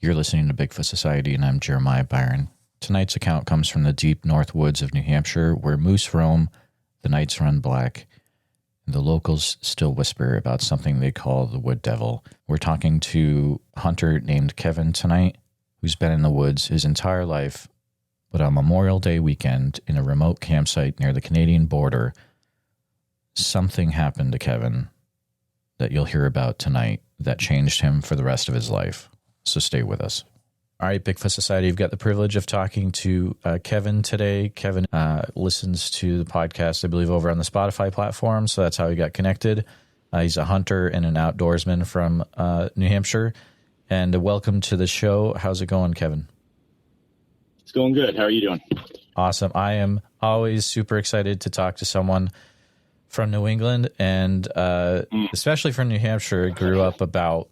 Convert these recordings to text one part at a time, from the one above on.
You're listening to Bigfoot Society, and I'm Jeremiah Byron. Tonight's account comes from the deep north woods of New Hampshire, where moose roam, the nights run black, and the locals still whisper about something they call the wood devil. We're talking to a hunter named Kevin tonight, who's been in the woods his entire life, but on Memorial Day weekend, in a remote campsite near the Canadian border, something happened to Kevin that you'll hear about tonight that changed him for the rest of his life. So stay with us. All right, Bigfoot Society, you've got the privilege of talking to Kevin today. Kevin listens to the podcast, I believe, over on the Spotify platform, so that's how he got connected. He's a hunter and an outdoorsman from New Hampshire. And welcome to the show. How's it going, Kevin? It's going good. How are you doing? Awesome. I am always super excited to talk to someone from New England, and especially from New Hampshire. I grew up about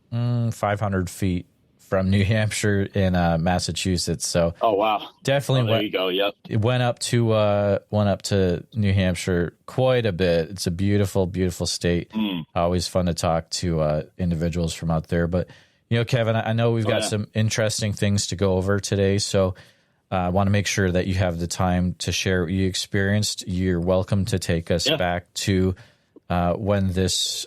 500 feet from New Hampshire in Massachusetts. So, oh wow, definitely. There you go. Yep. It went up to New Hampshire quite a bit. It's a beautiful, beautiful state. Always fun to talk to individuals from out there. But you know, Kevin, I know we've got some interesting things to go over today. So, I want to make sure that you have the time to share what you experienced. You're welcome to take us back to when this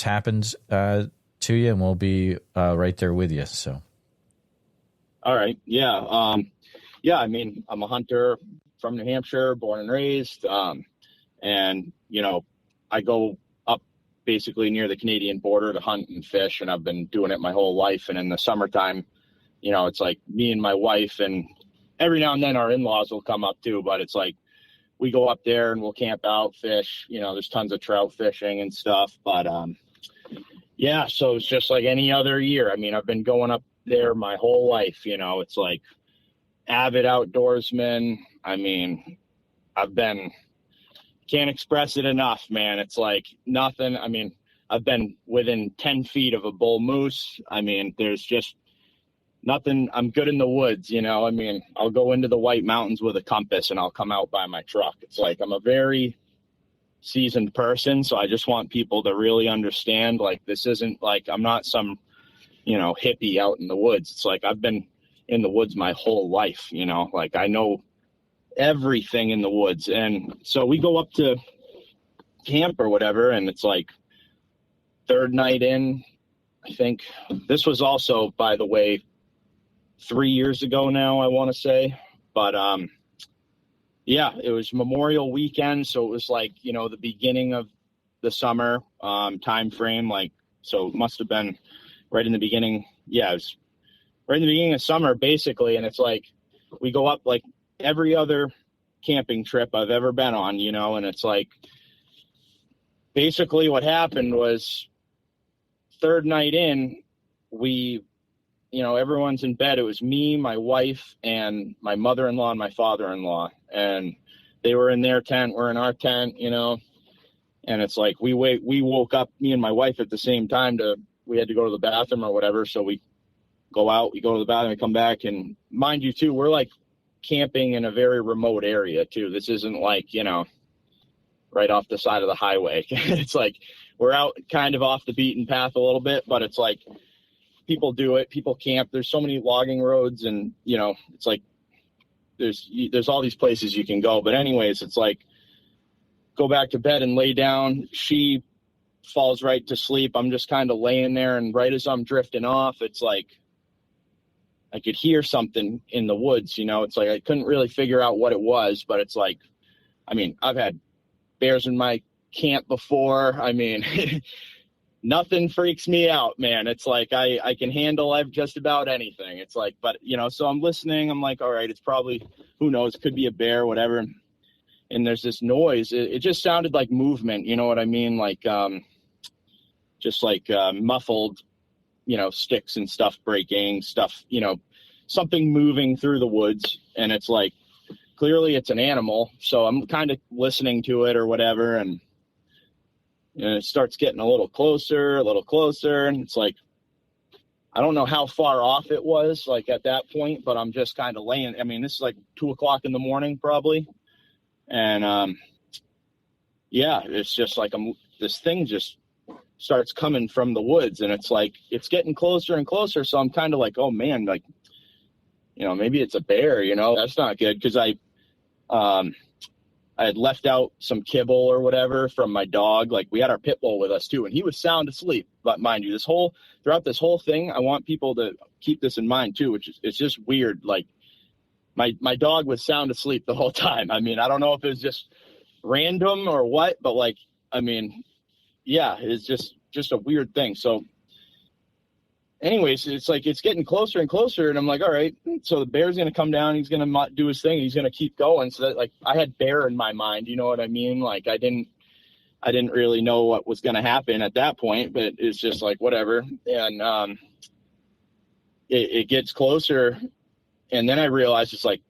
happened to you, and we'll be right there with you. So, all right, yeah. I mean, I'm a hunter from New Hampshire, born and raised, and you know, I go up basically near the Canadian border to hunt and fish, and I've been doing it my whole life. And in the summertime, you know, it's like me and my wife, and every now and then our in-laws will come up too. But it's like we go up there and we'll camp out, fish. You know, there's tons of trout fishing and stuff, but yeah, so it's just like any other year. I mean, I've been going up there my whole life, you know. It's like avid outdoorsman. I mean, can't express it enough, man. It's like nothing. I mean, I've been within 10 feet of a bull moose. I mean, there's just nothing. I'm good in the woods, you know. I mean, I'll go into the White Mountains with a compass and I'll come out by my truck. It's like I'm a very seasoned person, so I just want people to really understand, like, this isn't like I'm not some, you know, hippie out in the woods. It's like I've been in the woods my whole life, you know, like I know everything in the woods. And so we go up to camp or whatever, and it's like third night in. I think this was also, by the way, 3 years ago now, I want to say, but yeah, it was Memorial weekend, so it was like, you know, the beginning of the summer time frame, like, so it must have been right in the beginning. Yeah, it was right in the beginning of summer, basically. And it's like we go up like every other camping trip I've ever been on, you know. And it's like basically what happened was third night in, you know, everyone's in bed. It was me, my wife, and my mother-in-law and my father-in-law. And they were in their tent, we're in our tent, you know. And it's like we woke up, me and my wife, at the same time. We had to go to the bathroom or whatever. So we go out, we go to the bathroom, we come back. And mind you, too, we're like camping in a very remote area, too. This isn't like, you know, right off the side of the highway. It's like we're out kind of off the beaten path a little bit, but it's like people do it. People camp. There's so many logging roads, and, you know, it's like there's all these places you can go. But anyways, it's like go back to bed and lay down. She falls right to sleep. I'm just kind of laying there, and right as I'm drifting off, it's like I could hear something in the woods, you know. It's like I couldn't really figure out what it was, but it's like, I mean, I've had bears in my camp before. I mean, nothing freaks me out, man. It's like I can handle just about anything. It's like, but, you know, so I'm listening. I'm like, all right, it's probably, who knows, could be a bear, whatever. And there's this noise. It just sounded like movement, you know what I mean? Like just like muffled, you know, sticks and stuff breaking, stuff, you know, something moving through the woods. And it's like, clearly it's an animal. So I'm kind of listening to it or whatever. And you know, it starts getting a little closer. And it's like, I don't know how far off it was, like, at that point, but I'm just kind of laying. I mean, this is like 2:00 in the morning, probably. And, yeah, it's just like this thing just starts coming from the woods, and it's like, it's getting closer and closer. So I'm kind of like, oh man, like, maybe it's a bear, that's not good. Cause I had left out some kibble or whatever from my dog. Like, we had our pit bull with us too, and he was sound asleep. But mind you, throughout this whole thing, I want people to keep this in mind too, which is, it's just weird. Like, my dog was sound asleep the whole time. I mean, I don't know if it was just random or what, but like, I mean, yeah, it's just a weird thing. So anyways, it's like, it's getting closer and closer, and I'm like, all right, so the bear's going to come down, he's going to do his thing, he's going to keep going. So that, like, I had bear in my mind, you know what I mean? Like, I didn't really know what was going to happen at that point, but it's just like, whatever. And it gets closer, and then I realized, it's like,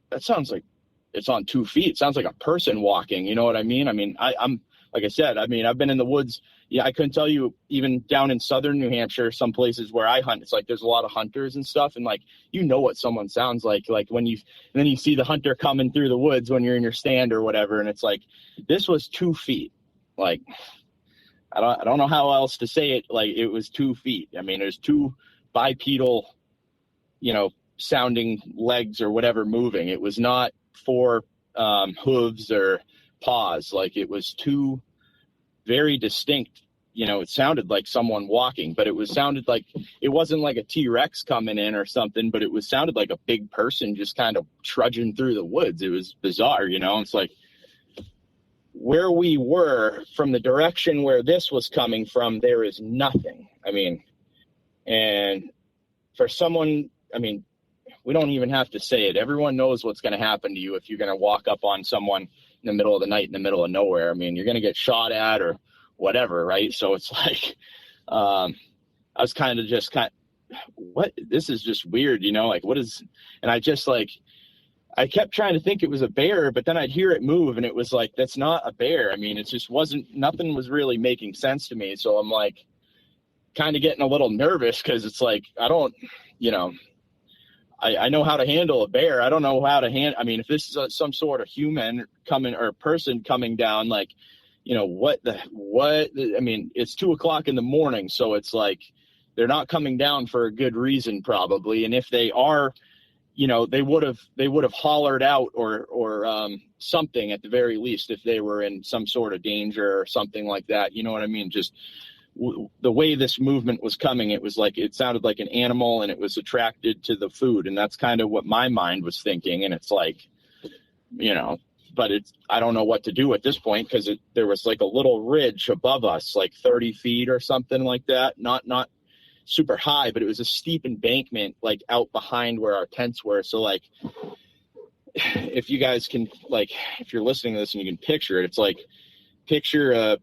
that sounds like it's on 2 feet. It sounds like a person walking, you know what I mean? I mean, I'm like I said, I mean, I've been in the woods. Yeah, I couldn't tell you, even down in southern New Hampshire, some places where I hunt, it's like there's a lot of hunters and stuff, and like, what someone sounds like when then you see the hunter coming through the woods when you're in your stand or whatever, and it's like, this was 2 feet. Like, I don't know how else to say it. Like, it was 2 feet. I mean, there's two bipedal, sounding legs or whatever moving. It was not four hooves or paws. Like, it was two very distinct, it sounded like someone walking, but it sounded like, it wasn't like a T-Rex coming in or something, but it sounded like a big person just kind of trudging through the woods. It was bizarre, It's like, where we were, from the direction where this was coming from, there is nothing. I mean, and for someone, I mean, we don't even have to say it. Everyone knows what's going to happen to you if you're going to walk up on someone in the middle of the night, in the middle of nowhere. I mean, you're going to get shot at or whatever, right? So it's like, I was kind of what? This is just weird, like, what is, and I just like, I kept trying to think it was a bear, but then I'd hear it move, and it was like, that's not a bear. I mean, it just nothing was really making sense to me. So I'm like, kind of getting a little nervous, because it's like, I don't, I know how to handle a bear. I don't know how to I mean, if this is some sort of human coming, or person coming down, like, what, I mean, it's 2:00 in the morning. So it's like, they're not coming down for a good reason, probably. And if they are, they would have hollered out or something at the very least, if they were in some sort of danger or something like that. You know what I mean? Just the way this movement was coming, it was like, it sounded like an animal, and it was attracted to the food. And that's kind of what my mind was thinking. And it's like, but I don't know what to do at this point, because there was like a little ridge above us, like 30 feet or something like that. Not super high, but it was a steep embankment, like out behind where our tents were. So like, if you guys can, like, if you're listening to this and you can picture it, it's like, picture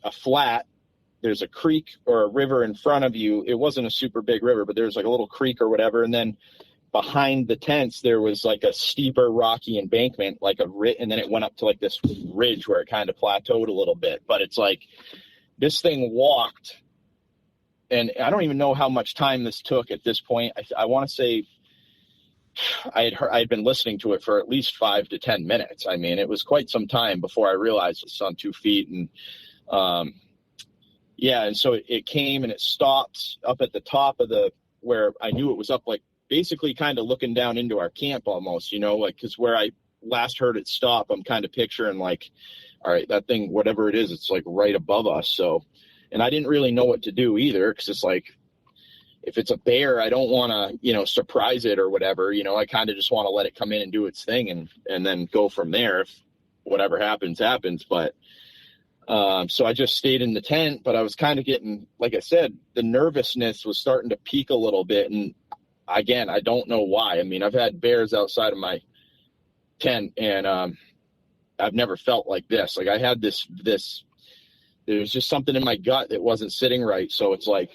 a flat. There's a creek or a river in front of you. It wasn't a super big river, but there's like a little creek or whatever. And then behind the tents, there was like a steeper rocky embankment, like and then it went up to like this ridge where it kind of plateaued a little bit. But it's like, this thing walked, and I don't even know how much time this took at this point. I want to say I had been listening to it for at least 5 to 10 minutes. I mean, it was quite some time before I realized it's on 2 feet. And, yeah. And so it came and it stopped up at the top of where I knew it was up, like basically kind of looking down into our camp almost, like, cause where I last heard it stop, I'm kind of picturing like, all right, that thing, whatever it is, it's like right above us. So, and I didn't really know what to do either. Cause it's like, if it's a bear, I don't want to, surprise it or whatever, I kind of just want to let it come in and do its thing and then go from there. If whatever happens. But, so I just stayed in the tent, but I was kind of getting, like I said, the nervousness was starting to peak a little bit. And again, I don't know why. I mean, I've had bears outside of my tent, and I've never felt like this. Like, I had this, there's just something in my gut that wasn't sitting right. So it's like,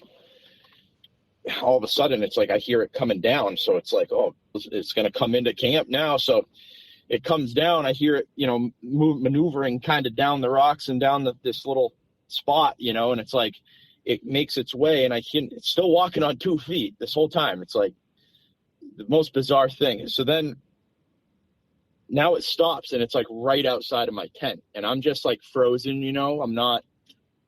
all of a sudden, it's like I hear it coming down. So it's like, oh, it's going to come into camp now. So it comes down, I hear it, maneuvering kind of down the rocks and down this little spot, and it's like, it makes its way, and it's still walking on 2 feet this whole time. It's like the most bizarre thing. So then now it stops, and it's like right outside of my tent, and I'm just like frozen, I'm not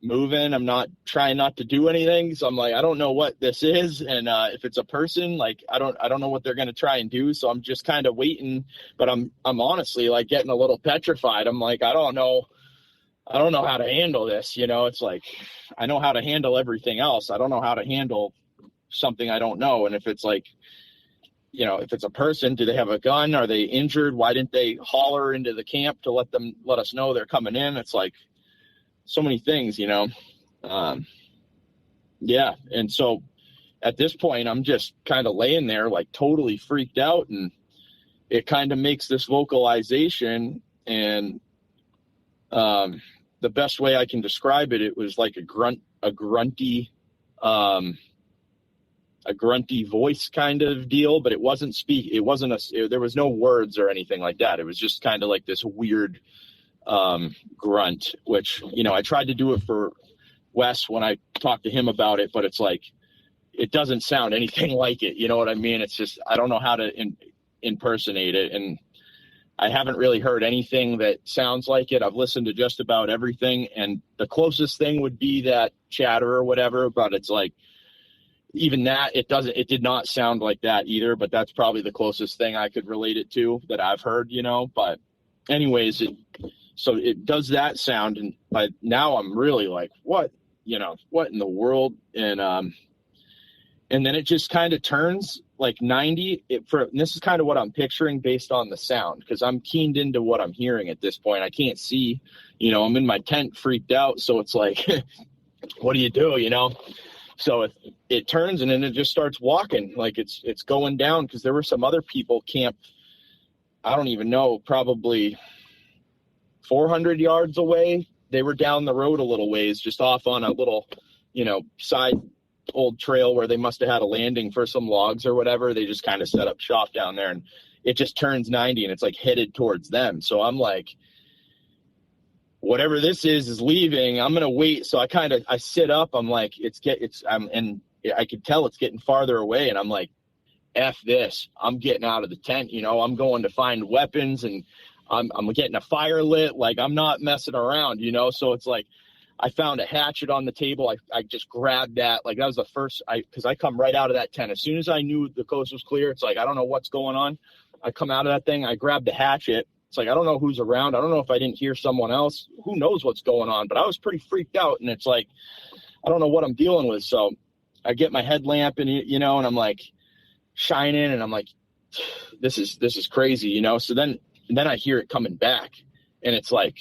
moving. I'm not trying not to do anything. So I'm like, I don't know what this is. And if it's a person, like, I don't know what they're going to try and do. So I'm just kind of waiting, but I'm honestly like getting a little petrified. I'm like, I don't know how to handle this. You know, it's like, I know how to handle everything else. I don't know how to handle something I don't know. And if it's like, you know, if it's a person, do they have a gun? Are they injured? Why didn't they holler into the camp to let us know they're coming in? It's like so many things, you know? Yeah. And so at this point, I'm just kind of laying there like totally freaked out, and it kind of makes this vocalization. And the best way I can describe it, it was like a grunty voice kind of deal, but it wasn't there was no words or anything like that. It was just kind of like this weird grunt, which, you know, I tried to do it for Wes when I talked to him about it, but it's like, it doesn't sound anything like it. You know what I mean? It's just, I don't know how to impersonate it. And I haven't really heard anything that sounds like it. I've listened to just about everything. And the closest thing would be that chatter or whatever, but it's like, even that, it did not sound like that either, but that's probably the closest thing I could relate it to that I've heard, you know. But anyways, so it does that sound, and now I'm really like, what in the world? And then it just kind of turns like 90. And this is kind of what I'm picturing based on the sound, because I'm keened into what I'm hearing at this point. I can't see, you know, I'm in my tent freaked out, so it's like, what do, you know? So it turns, and then it just starts walking like it's going down, because there were some other people camped, I don't even know, probably 400 yards away. They were down the road a little ways, just off on a little, you know, side old trail where they must have had a landing for some logs or whatever. They just kind of set up shop down there, and it just turns 90 and it's like headed towards them. So I'm like, whatever this is leaving. I'm going to wait. So I sit up. I'm like, and I could tell it's getting farther away. And I'm like, F this, I'm getting out of the tent. You know, I'm going to find weapons, and I'm getting a fire lit. Like, I'm not messing around, you know? So it's like, I found a hatchet on the table. I just grabbed that. Like, that was the first, cause I come right out of that tent. As soon as I knew the coast was clear, it's like, I don't know what's going on. I come out of that thing. I grabbed the hatchet. It's like, I don't know who's around. I don't know if I didn't hear someone else. Who knows what's going on? But I was pretty freaked out, and it's like, I don't know what I'm dealing with. So I get my headlamp, and, you know, and I'm like shining, and I'm like, this is crazy, you know? So then I hear it coming back, and it's like,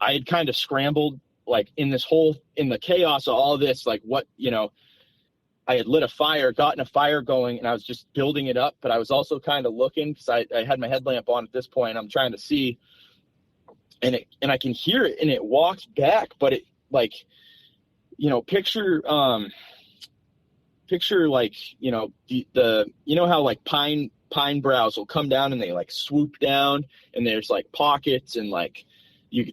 I had kind of scrambled, like in the chaos of all this, like what, you know, I had lit a fire, gotten a fire going, and I was just building it up. But I was also kind of looking, because I had my headlamp on at this point. I'm trying to see, and I can hear it, and it walks back. But it, like, you know, picture like, you know, the you know how like pine browse will come down and they like swoop down, and there's like pockets, and like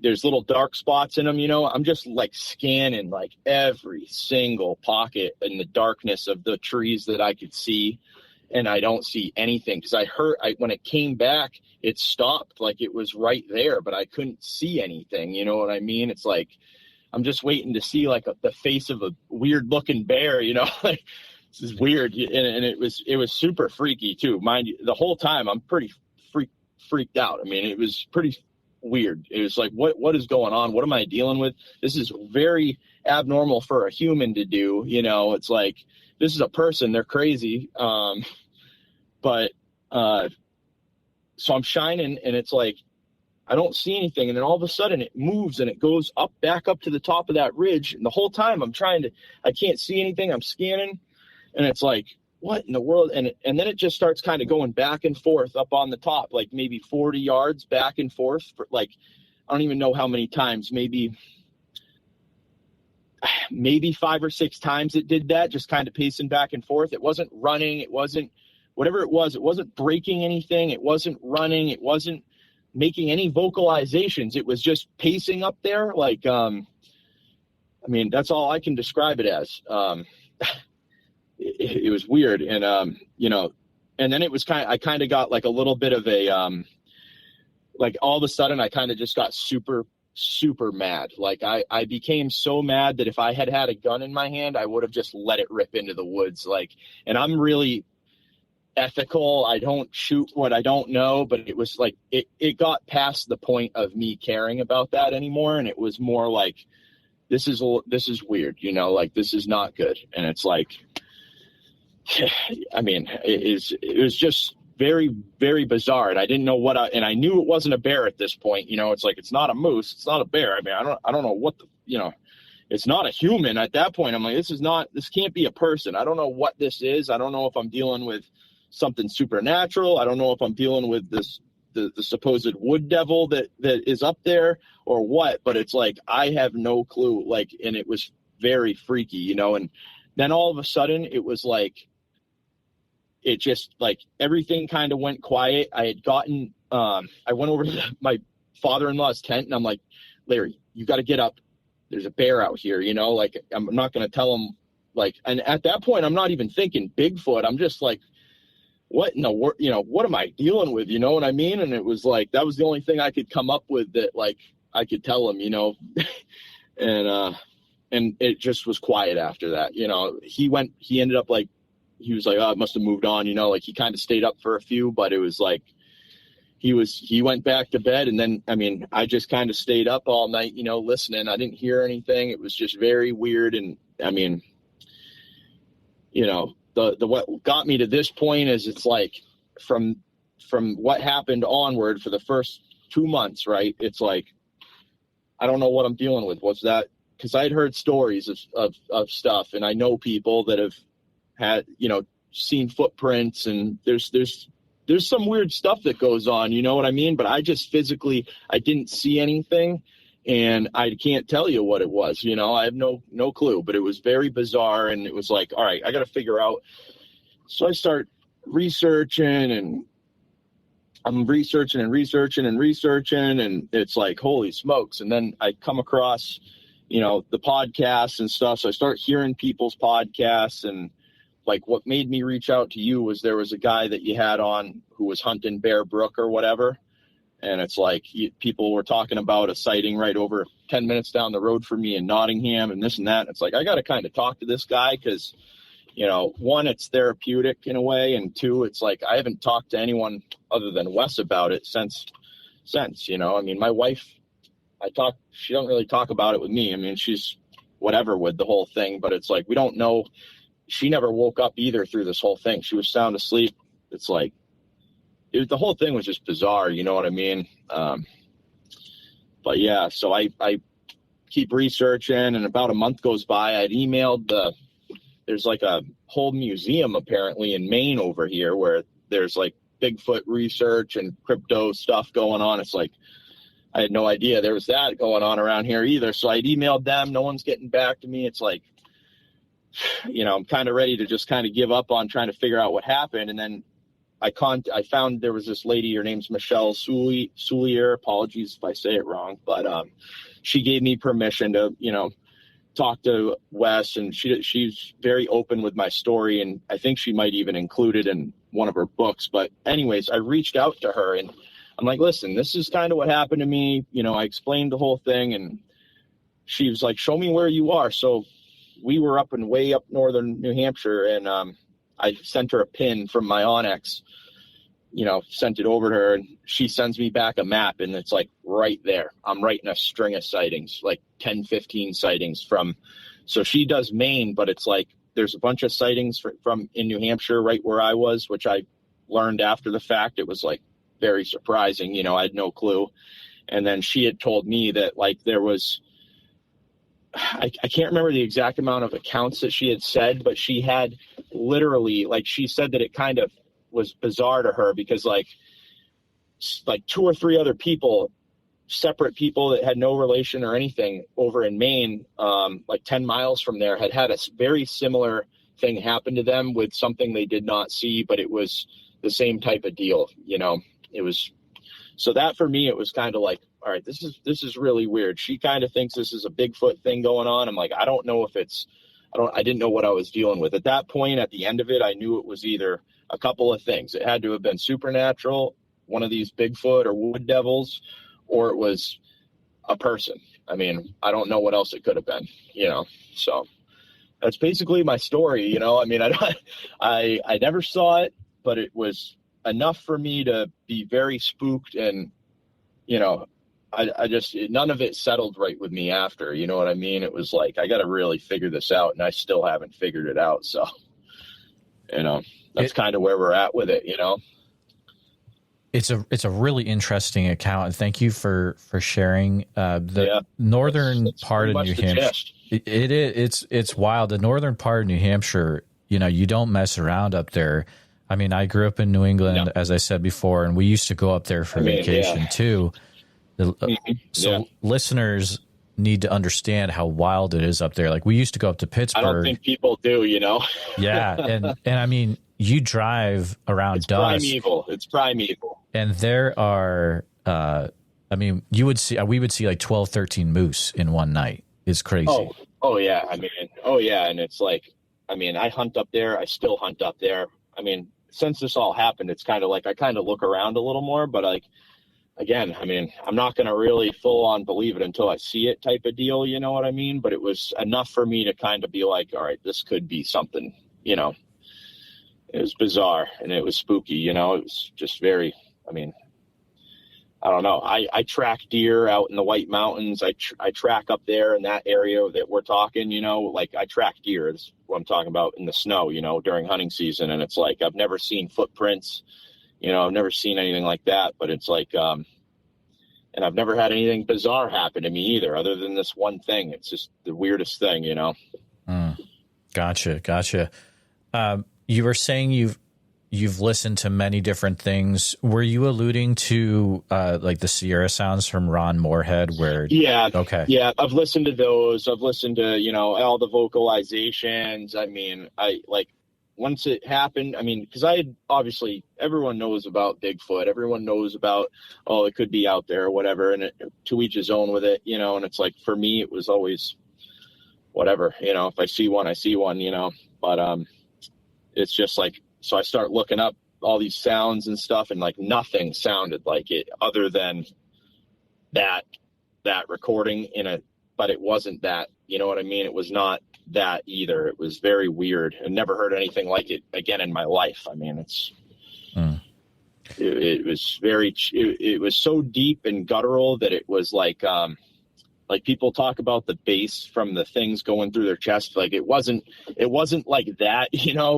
there's little dark spots in them, you know. I'm just like scanning like every single pocket in the darkness of the trees that I could see, and I don't see anything, because when it came back, it stopped, like it was right there, but I couldn't see anything, you know what I mean? It's like, I'm just waiting to see like the face of a weird looking bear, you know. Like, this is weird. And it was super freaky too, mind you. The whole time I'm pretty freaked out. I mean, it was pretty weird. It was like, what is going on? What am I dealing with? This is very abnormal for a human to do, you know. It's like, this is a person, they're crazy. But so I'm shining, and it's like, I don't see anything, and then all of a sudden it moves, and it goes back up to the top of that ridge, and the whole time I can't see anything. I'm scanning, and it's like, what in the world? And then it just starts kind of going back and forth up on the top, like maybe 40 yards back and forth for like, I don't even know how many times, maybe 5 or 6 times it did that, just kind of pacing back and forth. It wasn't running. It wasn't whatever it wasn't breaking anything. It wasn't running. It wasn't making any vocalizations. It was just pacing up there. Like, I mean, that's all I can describe it as. It was weird. And, you know, and then it was I kind of got like a little bit of a, like all of a sudden I kind of just got super super mad. Like I became so mad that if I had had a gun in my hand, I would have just let it rip into the woods. Like, and I'm really ethical. I don't shoot what I don't know, but it was like, it got past the point of me caring about that anymore. And it was more like, this is weird, you know, like this is not good. And it's like, I mean, it was just very, very bizarre. And I didn't know and I knew it wasn't a bear at this point. You know, it's like, it's not a moose. It's not a bear. I mean, I don't know what you know, it's not a human at that point. I'm like, this can't be a person. I don't know what this is. I don't know if I'm dealing with something supernatural. I don't know if I'm dealing with the supposed wood devil that is up there or what, but it's like, I have no clue. Like, and it was very freaky, you know, and then all of a sudden it was like, it just like everything kind of went quiet. I had gotten, I went over to my father-in-law's tent and I'm like, Larry, you got to get up. There's a bear out here, you know, like I'm not going to tell him like, and at that point, I'm not even thinking Bigfoot. I'm just like, what in the world, you know, what am I dealing with? You know what I mean? And it was like, that was the only thing I could come up with that like, I could tell him, you know, and it just was quiet after that. You know, he ended up like, he was like, oh, it must have moved on, you know, like he kind of stayed up for a few, but it was like, he went back to bed. And then, I mean, I just kind of stayed up all night, you know, listening. I didn't hear anything. It was just very weird. And I mean, you know, what got me to this point is it's like from what happened onward for the first 2 months, right? It's like, I don't know what I'm dealing with. What's that? Cause I'd heard stories of stuff and I know people that have had, you know, seen footprints and there's some weird stuff that goes on, you know what I mean? But I just physically, I didn't see anything and I can't tell you what it was, you know, I have no clue, but it was very bizarre. And it was like, all right, I got to figure out. So I start researching and I'm researching and it's like, holy smokes. And then I come across, you know, the podcasts and stuff. So I start hearing people's podcasts and like what made me reach out to you was there was a guy that you had on who was hunting Bear Brook or whatever. And it's like people were talking about a sighting right over 10 minutes down the road from me in Nottingham and this and that. It's like, I got to kind of talk to this guy because, you know, one, it's therapeutic in a way. And two, it's like, I haven't talked to anyone other than Wes about it since, you know, I mean, my wife, she don't really talk about it with me. I mean, she's whatever with the whole thing, but it's like, we don't know. She never woke up either through this whole thing. She was sound asleep. It's like, the whole thing was just bizarre. You know what I mean? But yeah, so I keep researching and about a month goes by. I'd emailed there's like a whole museum apparently in Maine over here where there's like Bigfoot research and crypto stuff going on. It's like, I had no idea there was that going on around here either. So I'd emailed them. No one's getting back to me. It's like, you know, I'm kind of ready to just kind of give up on trying to figure out what happened. And then I found there was this lady, her name's Michelle Soulier. Apologies if I say it wrong, but she gave me permission to, you know, talk to Wes, and she's very open with my story, and I think she might even include it in one of her books. But anyways, I reached out to her and I'm like, listen, this is kind of what happened to me. You know, I explained the whole thing and she was like, show me where you are. So we were way up northern New Hampshire, and I sent her a pin from my Onyx, you know, sent it over to her, and she sends me back a map, and it's like right there. I'm right in a string of sightings, like 10, 15 sightings so she does Maine, but it's like there's a bunch of sightings from in New Hampshire, right where I was, which I learned after the fact. It was like very surprising, you know, I had no clue. And then she had told me that like there was, I can't remember the exact amount of accounts that she had said, but she had literally, like, she said that it kind of was bizarre to her because like 2 or 3 other people, separate people that had no relation or anything over in Maine, like 10 miles from there, had a very similar thing happen to them with something they did not see, but it was the same type of deal, you know. It was, so that for me, it was kind of like, all right, this is really weird. She kind of thinks this is a Bigfoot thing going on. I'm like, I don't know if I didn't know what I was dealing with. At that point, at the end of it, I knew it was either a couple of things. It had to have been supernatural, one of these Bigfoot or wood devils, or it was a person. I mean, I don't know what else it could have been, so that's basically my story. I mean, I never saw it, but it was enough for me to be very spooked. And, I just, none of it settled right with me after, you know what I mean? It was like, I got to really figure this out, and I still haven't figured it out. So, that's kind of where we're at with it, It's a really interesting account, and thank you for sharing. The northern part of New Hampshire, it's wild. The northern part of New Hampshire, you don't mess around up there. I mean, I grew up in New England, as I said before, and we used to go up there for vacation too. Listeners need to understand how wild it is up there. Like, we used to go up to Pittsburgh. I don't think people do, Yeah, and I mean, you drive around dusk. It's primeval. And there are, we would see like 12, 13 moose in one night. It's crazy. Oh yeah. And it's like, I hunt up there. I still hunt up there. I mean, since this all happened, it's kind of like, I kind of look around a little more, but like, again, I'm not going to really full on believe it until I see it type of deal. You know what I mean? But it was enough for me to kind of be like, all right, this could be something, It was bizarre and it was spooky, it was just very, I don't know. I track deer out in the White Mountains. I track up there in that area that we're talking, like I track deer. That's what I'm talking about in the snow, during hunting season. And it's like, I've never seen footprints, I've never seen anything like that, but it's like, and I've never had anything bizarre happen to me either, other than this one thing. It's just the weirdest thing, Gotcha. You were saying you've listened to many different things. Were you alluding to like the Sierra sounds from Ron Moorhead? Okay. Yeah, I've listened to those. I've listened to all the vocalizations. Once it happened, because obviously everyone knows about Bigfoot. Everyone knows about, it could be out there or whatever, and to each his own with it, and it's like, for me, it was always whatever, if I see one, I see one, but it's just like, so I start looking up all these sounds and stuff, and like nothing sounded like it other than that recording but it wasn't that, you know what I mean? It was not that either. It was very weird. I never heard anything like it again in my life. It was it was so deep and guttural that it was like people talk about the bass from the things going through their chest. Like it wasn't like that,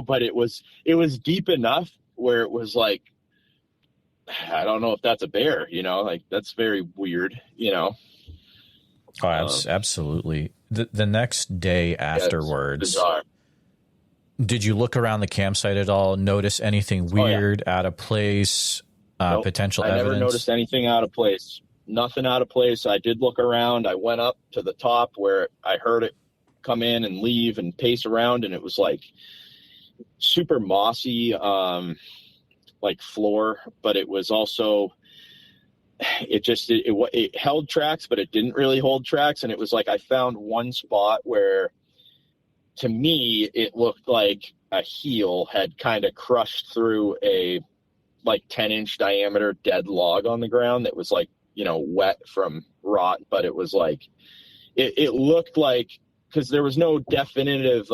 but it was deep enough where it was like, I don't know if that's a bear, like that's very weird, Oh, absolutely. The next day afterwards, did you look around the campsite at all? Notice anything weird, out of place, nope, potential evidence? I never noticed anything out of place. Nothing out of place. I did look around. I went up to the top where I heard it come in and leave and pace around, and it was like super mossy, like floor, but it was also, it held tracks, but it didn't really hold tracks. And it was like, I found one spot where, to me, it looked like a heel had kind of crushed through a like 10-inch diameter dead log on the ground that was like, wet from rot. But it was like, it looked like, because there was no definitive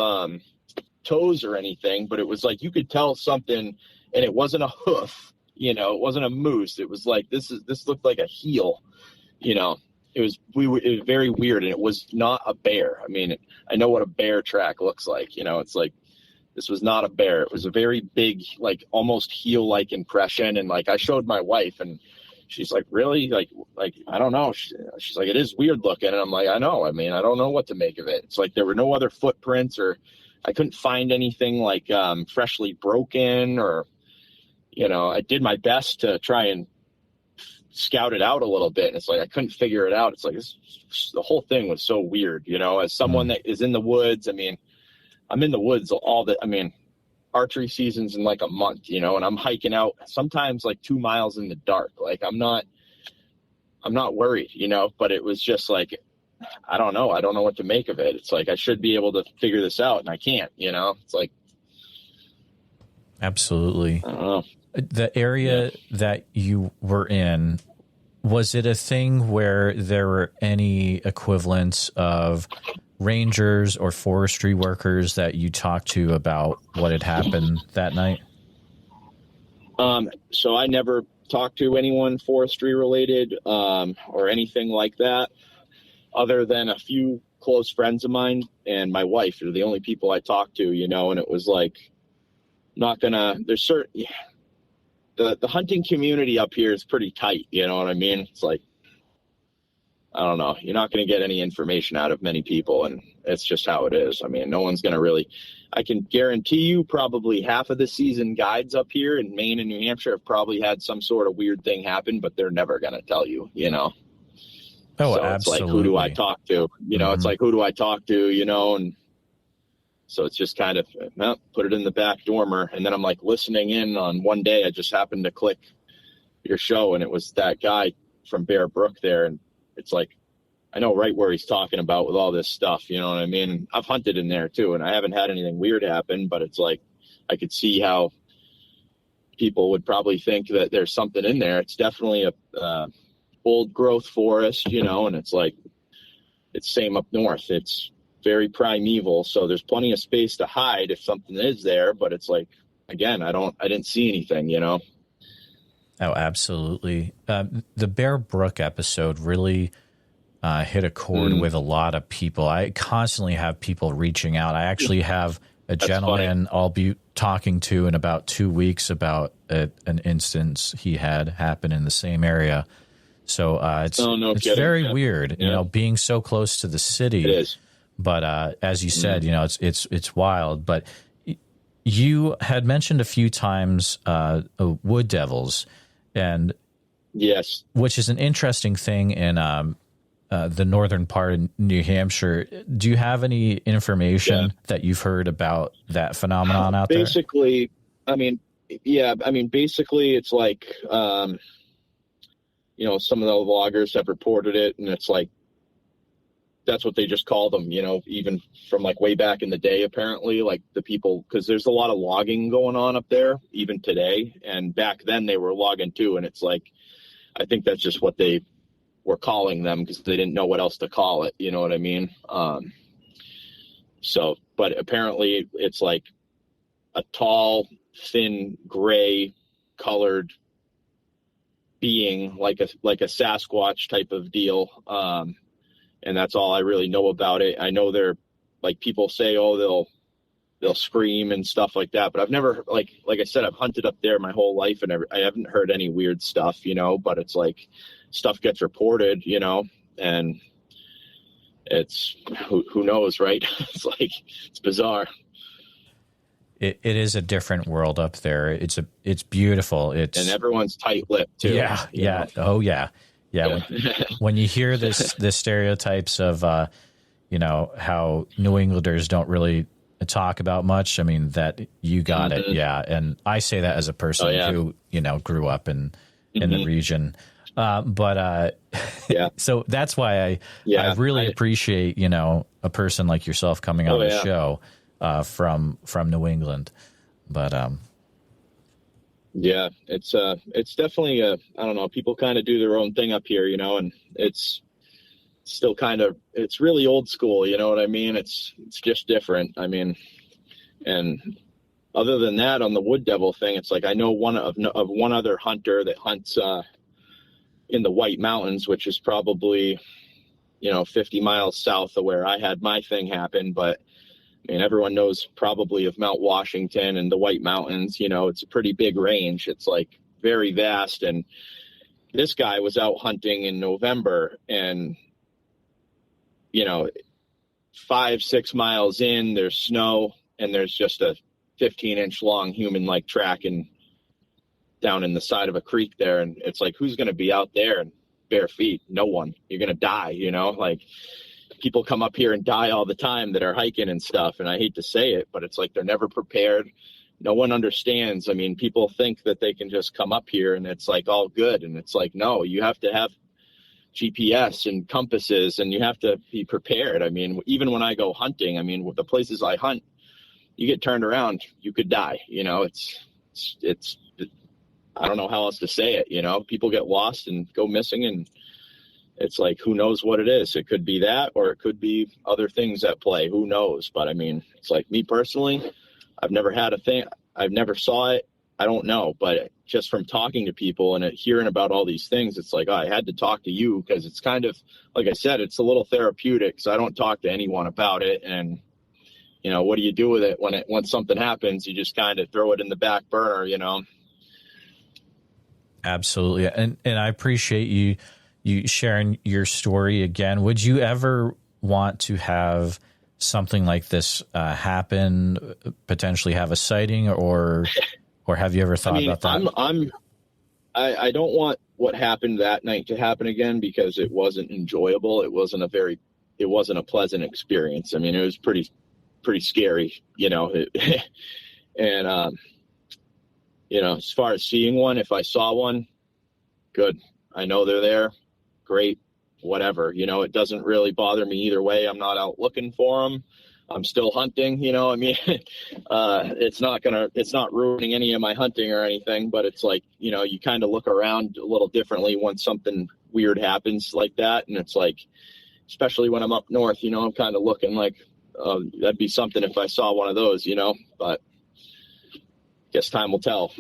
toes or anything, but it was like, you could tell something, and it wasn't a hoof, it wasn't a moose. It was like, this looked like a heel, it was very weird. And it was not a bear. I know what a bear track looks like, it's like, this was not a bear. It was a very big, like almost heel-like impression. And like, I showed my wife, and she's like, really? Like, I don't know. She's like, it is weird looking. And I'm like, I know. I don't know what to make of it. It's like, there were no other footprints, or I couldn't find anything like freshly broken, or, I did my best to try and scout it out a little bit. And it's like, I couldn't figure it out. It's like, the whole thing was so weird, as someone that is in the woods. I'm in the woods archery season's in like a month, and I'm hiking out sometimes like 2 miles in the dark. Like I'm not worried, but it was just like, I don't know what to make of it. It's like, I should be able to figure this out, and I can't, it's like. Absolutely. I don't know. The area that you were in, Was it a thing where there were any equivalents of rangers or forestry workers that you talked to about what had happened that night? So I never talked to anyone forestry related, or anything like that, other than a few close friends of mine and my wife are the only people I talked to, and it was like, there's certain, the hunting community up here is pretty tight. You know what I mean? It's like, I don't know. You're not going to get any information out of many people, and it's just how it is. I mean, no one's going to really. I can guarantee you probably half of the season guides up here in Maine and New Hampshire have probably had some sort of weird thing happen, but they're never going to tell you, Oh, so absolutely. It's like, who do I talk to? It's like, who do I talk to, and so it's just kind of, put it in the back dormer. And then I'm like listening in on one day. I just happened to click your show, and it was that guy from Bear Brook there. And it's like, I know right where he's talking about with all this stuff, you know what I mean? I've hunted in there too, and I haven't had anything weird happen, but it's like, I could see how people would probably think that there's something in there. It's definitely a old growth forest, and it's like, it's same up north. It's very primeval. So there's plenty of space to hide if something is there, but it's like, again, I didn't see anything, Oh, absolutely. The Bear Brook episode really hit a chord with a lot of people. I constantly have people reaching out. I actually have a gentleman I'll be talking to in about 2 weeks about an instance he had happen in the same area. So it's very weird, being so close to the city. It is. But as you said, it's wild. But you had mentioned a few times wood devils, and yes, which is an interesting thing in the northern part of New Hampshire. Do you have any information that you've heard about that phenomenon out there? Basically, basically it's like, some of the loggers have reported it, and it's like, that's what they just call them, even from like way back in the day, apparently, like the people, because there's a lot of logging going on up there, even today. And back then they were logging too. And it's like, I think that's just what they were calling them because they didn't know what else to call it. You know what I mean? But apparently it's like a tall, thin, gray colored being, like a Sasquatch type of deal. And that's all I really know about it. I know they're like, people say, oh, they'll scream and stuff like that, but I've never, like I said, I've hunted up there my whole life, and I haven't heard any weird stuff, but it's like stuff gets reported, and it's who knows, right? It's like, it's bizarre. It is a different world up there. It's beautiful. And everyone's tight-lipped too. Yeah. Oh yeah. Yeah, when you hear the stereotypes of, how New Englanders don't really talk about much, I mean, that you got it. Yeah. And I say that as a person who, grew up in the region. So that's why I really appreciate, a person like yourself coming on the show from New England. But yeah, it's definitely I don't know, people kind of do their own thing up here, and it's still kind of, it's really old school, you know what I mean? It's just different. I mean, and other than that, on the wood devil thing, it's like, I know one other hunter that hunts in the White Mountains, which is probably 50 miles south of where I had my thing happen. But I mean, everyone knows probably of Mount Washington and the White Mountains. It's a pretty big range. It's like very vast. And this guy was out hunting in November, and 5-6 miles in, there's snow, and there's just a 15-inch long human-like track down in the side of a creek there. And it's like, who's going to be out there in bare feet? No one. You're going to die, like, people come up here and die all the time that are hiking and stuff. And I hate to say it, but it's like, they're never prepared. No one understands. I mean, people think that they can just come up here and it's like all good. And it's like, no, you have to have GPS and compasses, and you have to be prepared. I mean, even when I go hunting, I mean, with the places I hunt, you get turned around, you could die. I don't know how else to say it. You know, people get lost and go missing, and it's like, who knows what it is? It could be that, or it could be other things at play. Who knows? But I mean, it's like, me personally, I've never had a thing. I've never saw it. I don't know. But just from talking to people and hearing about all these things, it's like, oh, I had to talk to you, because it's kind of, like I said, it's a little therapeutic. So I don't talk to anyone about it. And, you know, what do you do with it when something happens? You just kind of throw it in the back burner, you know? Absolutely. And I appreciate you sharing your story again. Would you ever want to have something like this happen, potentially have a sighting, or have you ever thought about that? I don't want what happened that night to happen again, because it wasn't enjoyable. It wasn't a pleasant experience. I mean, it was pretty scary, you know, and, you know, as far as seeing one, if I saw one, good. I know they're there. Great. Whatever, you know, it doesn't really bother me either way. I'm not out looking for them. I'm still hunting, you know, I mean, it's not ruining any of my hunting or anything, but it's like, you know, you kind of look around a little differently when something weird happens like that. And it's like, especially when I'm up north, you know, I'm kind of looking like, that'd be something if I saw one of those, you know, but guess time will tell.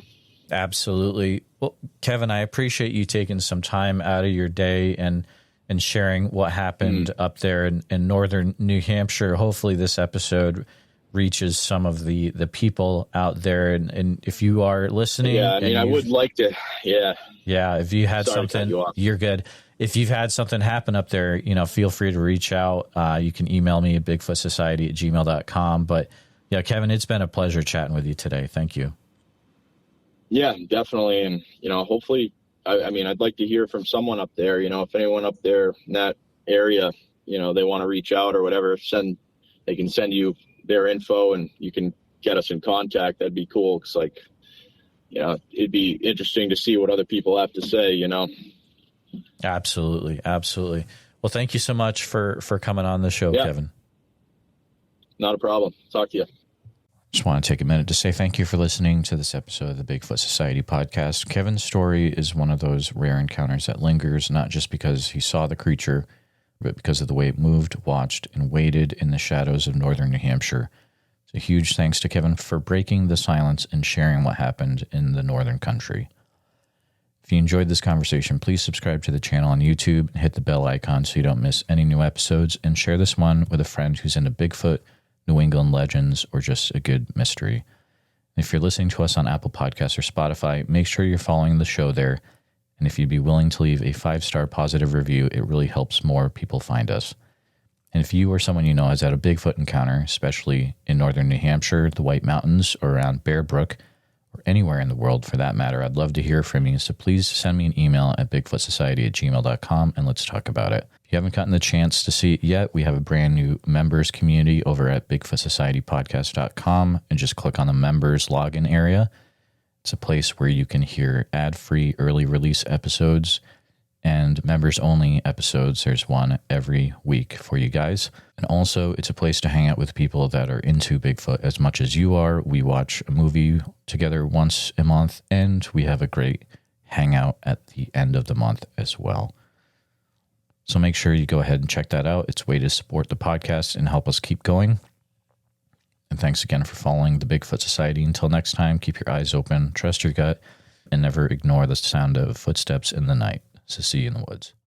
Absolutely. Well, Kevin, I appreciate you taking some time out of your day and sharing what happened up there in northern New Hampshire. Hopefully this episode reaches some of the people out there. And if you are listening, yeah, I mean, I would like to, yeah, if you had something, you're good. If you've had something happen up there, you know, feel free to reach out. You can email me at bigfootsociety@gmail.com. But yeah, Kevin, it's been a pleasure chatting with you today. Thank you. Yeah, definitely. And, you know, hopefully, I mean, I'd like to hear from someone up there, you know, if anyone up there in that area, you know, they want to reach out or whatever, they can send you their info and you can get us in contact. That'd be cool. Cause like, you know, it'd be interesting to see what other people have to say, you know? Absolutely. Absolutely. Well, thank you so much for coming on the show, Kevin. Not a problem. Talk to you. Just want to take a minute to say thank you for listening to this episode of the Bigfoot Society podcast. Kevin's story is one of those rare encounters that lingers, not just because he saw the creature, but because of the way it moved, watched, and waited in the shadows of northern New Hampshire. So a huge thanks to Kevin for breaking the silence and sharing what happened in the northern country. If you enjoyed this conversation, please subscribe to the channel on YouTube and hit the bell icon so you don't miss any new episodes, and share this one with a friend who's into Bigfoot, New England legends, or just a good mystery. If you're listening to us on Apple Podcasts or Spotify, make sure you're following the show there. And if you'd be willing to leave a 5-star positive review, it really helps more people find us. And if you or someone you know has had a Bigfoot encounter, especially in northern New Hampshire, the White Mountains, or around Bear Brook, or anywhere in the world for that matter, I'd love to hear from you. So please send me an email at bigfootsociety@gmail.com and let's talk about it. If you haven't gotten the chance to see it yet, we have a brand new members community over at bigfootsocietypodcast.com, and just click on the members login area. It's a place where you can hear ad-free early release episodes and members-only episodes. There's one every week for you guys. And also, it's a place to hang out with people that are into Bigfoot as much as you are. We watch a movie together once a month, and we have a great hangout at the end of the month as well. So make sure you go ahead and check that out. It's a way to support the podcast and help us keep going. And thanks again for following the Bigfoot Society. Until next time, keep your eyes open, trust your gut, and never ignore the sound of footsteps in the night. So see you in the woods.